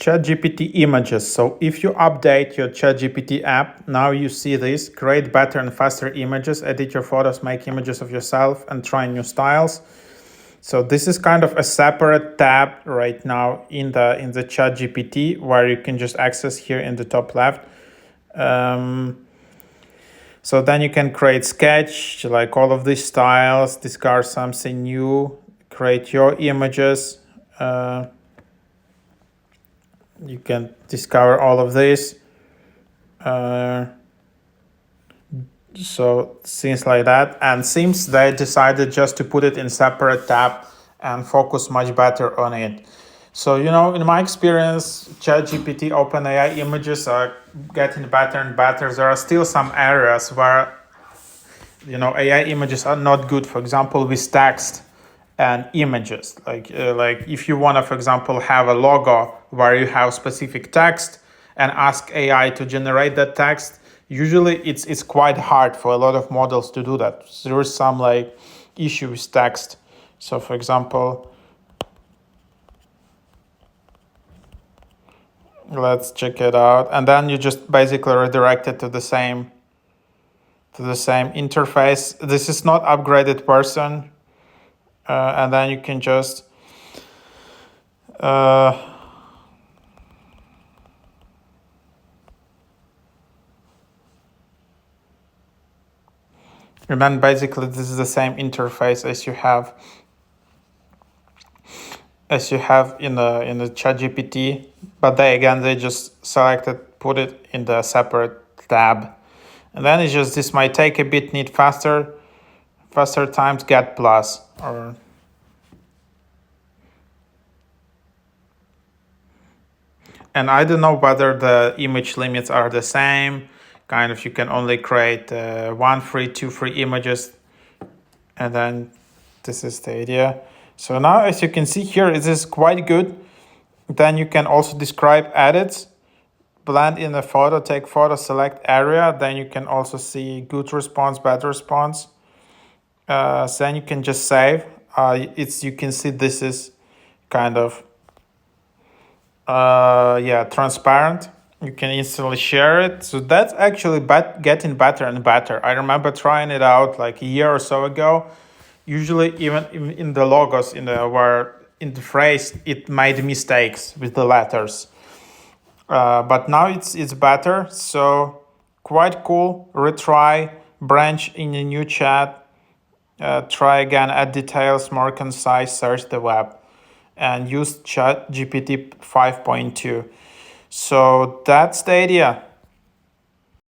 ChatGPT Images. So if you update your ChatGPT app, now you see this: create better and faster images, edit your photos, make images of yourself, and try new styles. So this is kind of a separate tab right now in the ChatGPT, where you can just access here in the top left. So then you can create sketch, like all of these styles, discard something new, create your images. You can discover all of this. So things like that. And seems they decided just to put it in separate tab and focus much better on it. So, in my experience, ChatGPT, OpenAI images are getting better and better. There are still some areas where, AI images are not good. For example, with text and images. Like if you want to, for example, have a logo where you have specific text and ask AI to generate that text, usually it's quite hard for a lot of models to do that. So there is some issue with text. So for example, let's check it out, and then you just basically redirect it to the same interface. This is not upgraded version, and then you can just and then basically this is the same interface as you have in the ChatGPT, but they just put it in the separate tab, and then it's just this might take a bit, need faster times, get plus, or and I don't know whether the image limits are the same. Kind of, you can only create 1 free, 2 free images, and then this is the idea. So now, as you can see here, it is quite good. Then you can also describe edits, blend in a photo, take photo, select area. Then you can also see good response, bad response. So then you can just save. You can see this is kind of transparent. You can instantly share it. So that's actually getting better and better. I remember trying it out like a year or so ago. Usually even in the logos, in the phrase, it made mistakes with the letters. But now it's better. So quite cool. Retry, branch in a new chat, try again, add details, more concise, search the web, and use ChatGPT 5.2. So that's the idea.